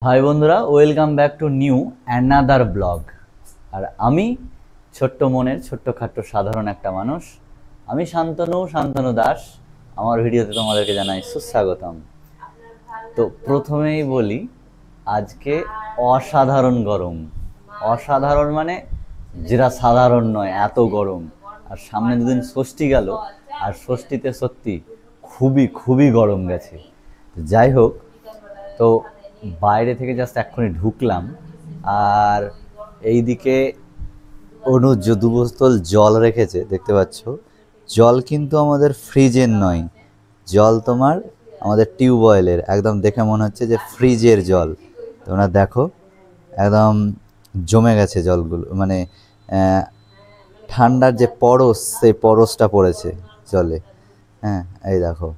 High বন্ধুরা, welcome back to new another blog. আর আমি ছোট্ট মনের ছোট্টখাট্ট সাধারণ একটা মানুষ। আমি শান্তনু দাস। আমার ভিডিওতে তোমাদেরকে জানাই সুস্বাগতম। তো প্রথমেই বলি, আজকে অসাধারণ গরম। অসাধারণ মানে যেটা সাধারণ নয়, এত গরম। আর সামনে দুদিন ষষ্ঠী গেল, আর ষষ্ঠীতে সত্যি খুবই খুবই গরম গেছে। যাই হোক, তো বাইরে থেকে জাস্ট এক্ষুনি ঢুকলাম, আর এইদিকে অনু দু বোতল জল রেখেছে, দেখতে পাচ্ছ। জল কিন্তু আমাদের ফ্রিজের নয়, জল তোমার আমাদের টিউবওয়েলের। একদম দেখে মনে হচ্ছে যে ফ্রিজের জল। তোমরা দেখো, একদম জমে গেছে জলগুলো, মানে ঠান্ডার যে পরশ, সেই পরশটা পড়েছে জলে। হ্যাঁ, এই দেখো,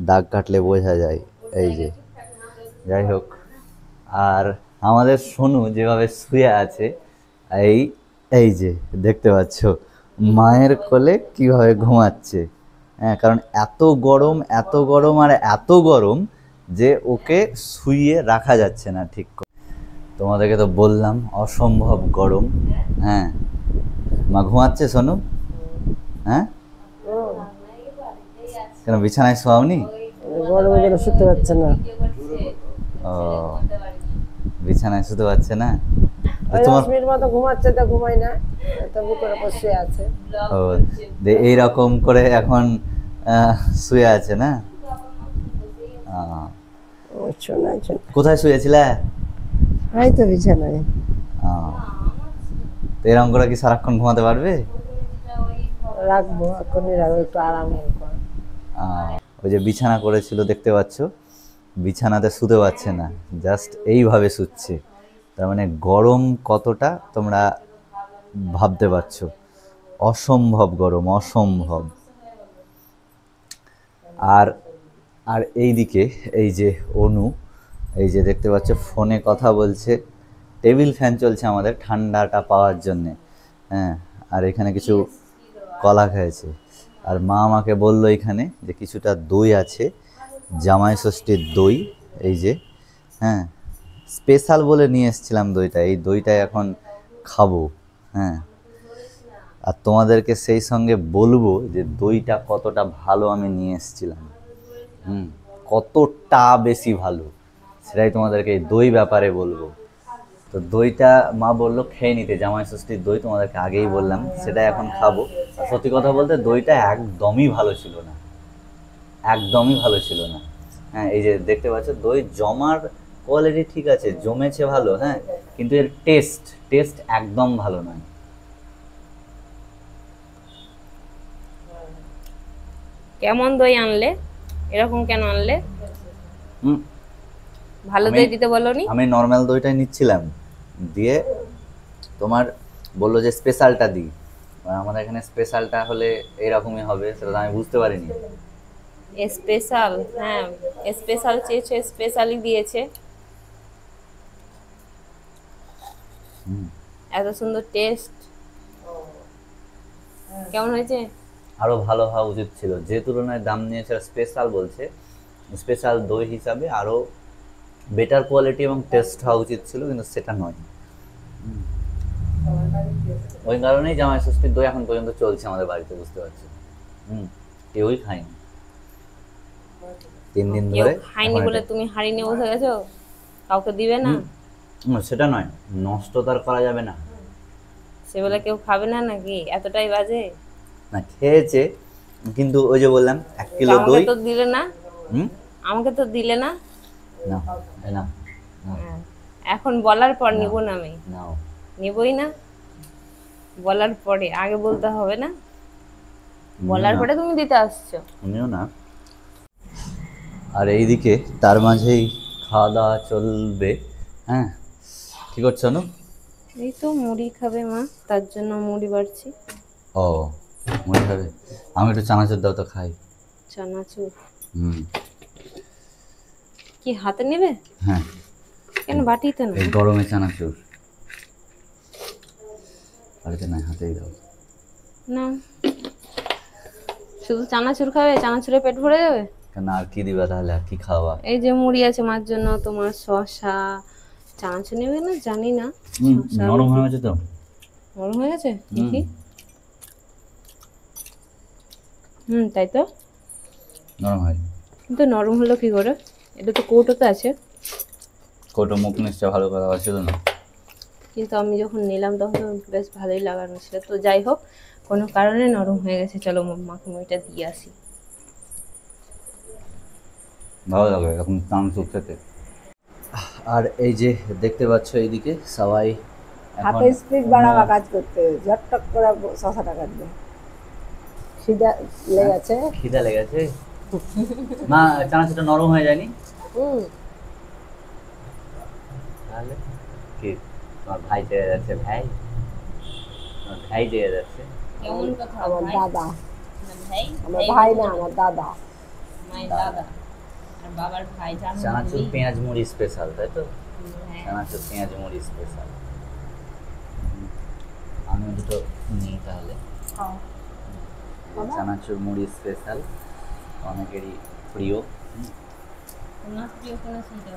দাগ কাটলে বোঝা যায়। এই যে, যাই হোক, আর আমাদের সোনু যেভাবে শুয়ে আছে, এই এই যে দেখতে পাচ্ছ, মায়ের কোলে কিভাবে ঘুমাচ্ছে। হ্যাঁ, কারণ এত গরম, এত গরম, আর এত গরম যে ওকে শুইয়ে রাখা যাচ্ছে না ঠিক করে। তোমাদেরকে তো বললাম অসম্ভব গরম। হ্যাঁ, মা ঘুমাচ্ছে সোনু? হ্যাঁ, কেন বিছানায় শোয়াওনি? গরমে যেন শুতে পারছে না। ও, বিছানায় শুতে পারছে না? ওই তোমার 10 মিনিট মতো ঘুমাচ্ছে, তো ঘুমাই না, তো বুকের উপর শুয়ে আছে। ও, এইরকম করে এখন শুয়ে আছে না? শোনা কোথায় শুয়েছিলে? এই তো বিছানায়। তো এরকম করে কি সারাক্ষণ ঘুমাতে পারবে? রাখবো, এখনই রাখবো, একটু আরাম কর। ওই যে বিছানা করেছিল, দেখতে পাচ্ছ, বিছানাতে শুতে পারছে না, জাস্ট এইভাবে শুচ্ছে। তার মানে গরম কতটা তোমরা ভাবতে পারছো। অসম্ভব গরম, অসম্ভব। আর আর এইদিকে এই যে অনু, এই যে দেখতে পাচ্ছ, ফোনে কথা বলছে। টেবিল ফ্যান চলছে আমাদের ঠান্ডাটা পাওয়ার জন্যে। হ্যাঁ, আর এখানে কিছু কলা খেয়েছে। আর মা আমাকে বললো এখানে যে কিছুটা দই আছে, জামাই ষষ্ঠীর দই। এই যে, হ্যাঁ, স্পেশাল বলে নিয়ে এসেছিলাম দইটা। এই দইটাই এখন খাবো। হ্যাঁ, আর তোমাদেরকে সেই সঙ্গে বলবো যে দইটা কতটা ভালো আমি নিয়ে এসেছিলাম। কতটা বেশি ভালো, সেটাই তোমাদেরকে এই দই ব্যাপারে বলবো। তো দইটা মা বললো খেয়ে নিতে, জামাই ষষ্ঠীর দই, তোমাদেরকে আগেই বললাম, সেটা এখন খাবো। আর সত্যি কথা বলতে দইটা একদমই ভালো ছিল না, একদমই ভালো ছিল না। হ্যাঁ, এই যে দেখতে পাচ্ছ, দই জমার কোয়ালিটি ঠিক আছে, জমেছে ভালো, হ্যাঁ, কিন্তু এর টেস্ট টেস্ট একদম ভালো নয়। কেমন দই আনলে? এরকম কেন আনলে? হুম, ভালো দই দিতে বলনি? আমি নর্মাল দইটাই নিচ্ছিলাম, দিয়ে তোমার বললো যে স্পেশালটা দিই। আমাদের এখানে স্পেশালটা হলে এরকমই হবে, সেটা তো আমি বুঝতে পারিনি। স্পেশাল? হ্যাঁ, স্পেশাল চেয়েছে, স্পেশালই দিয়েছে। এত সুন্দর টেস্ট, কেমন হয়েছে? আরও ভালো হওয়া উচিত ছিল, যে তুলনায় দাম নিয়েছে স্পেশাল বলছে, স্পেশাল দই হিসাবে আরও বেটার কোয়ালিটি এবং টেস্ট হওয়া উচিত ছিল, কিন্তু সেটা নয়। ওই কারণেই জামাই ষষ্ঠীর দই এখন পর্যন্ত চলছে আমাদের বাড়িতে, বুঝতে পারছি। কেউই খায়নি 3 দিন কেউ ধরে। খায়নি বলে তুমি হাড়ি নিয়ে বসে গেছো? কাউকে দিবে না? সেটা নয়, নষ্ট তো আর করা যাবে না। সে বলে কেউ খাবে না নাকি? এতটাই বাজে? না, খেয়েছে, কিন্তু ওই যে বললাম 1 তো কিলো আমাকে দই। তো দিলে না। হুম, আমাকে তো দিলে না। না, না, হ্যাঁ, এখন বলার পর নিব না আমি? নাও। নিবই না, বলার পরে, আগে বলতে হবে না? বলার পরে তুমি দিতে আসছো। আমিও না। আর এইদিকে তার মাঝেই খাওয়া দাওয়া চলবে। হ্যাঁ, কি করছো নু? এই তো মুড়ি খাবে মা, তার জন্য মুড়ি বাড়ছি। ও, মুড়ি খাবে? আমি একটু চানাচুর দাও তো খাই। চানাচুর? হুম, কি হাতে নেবে? হ্যাঁ। কেন বাটিতে না? এই গরমে চানাচুর বাড়িতে নাই, হাতেই দাও না, শুধু চানাচুর খাবে? চানাচুরে পেট ভরে যাবে? কেন, আর কি দিবা তাহলে, আর কি খাওয়া? এই যে মুড়ি আছে মার জন্য, তোমার শসা, চানাচুর নেবে না জানি না। নরম হয়ে গেছে তো। নরম হয়ে গেছে দেখি। তাই তো। নরম হয়। কিন্তু নরম হলো কি করে? এটা তো কৌটোতে আছে। কৌটো মুখ নিশ্চয় ভালো কথা ছিল না। কিন্তু আমি যখন নিলাম তখন তো বেশ ভালোই লাগানো ছিল। তো যাই হোক, কোনো কারণে নরম হয়ে গেছে। চলো মাকে মুড়িটা দিয়ে আসি। ভালো লাগে এরকম চানাচুর খেতে। আর এই যে দেখতে পাচ্ছ এইদিকে সবাই হাতে স্পিড বাড়াবা কাজ করতে, ঝটটক করে শশাটা কাটবে। খিদা লেগেছে। খিদা লেগেছে। মা চানাচুরটা নরম হয়ে যায়নি? তাহলে কি তোমার ভাই চেয়ে যাচ্ছে? ভাই তোমার ভাই চেয়ে যাচ্ছে। কেমন কথা? আমার দাদা, ভাই? আমার ভাই না, আমার দাদা। মায়ের দাদা আর বাবার ভাই। চানাচুর পেঁয়াজ মুড়ি স্পেশাল, তাই তো? চানাচুর পেঁয়াজ মুড়ি স্পেশাল। আমি দুটো নিই তাহলে। চানাচুর মুড়ি স্পেশাল, অনেকেরই প্রিয়। না প্রিয় কোনো চিন্তা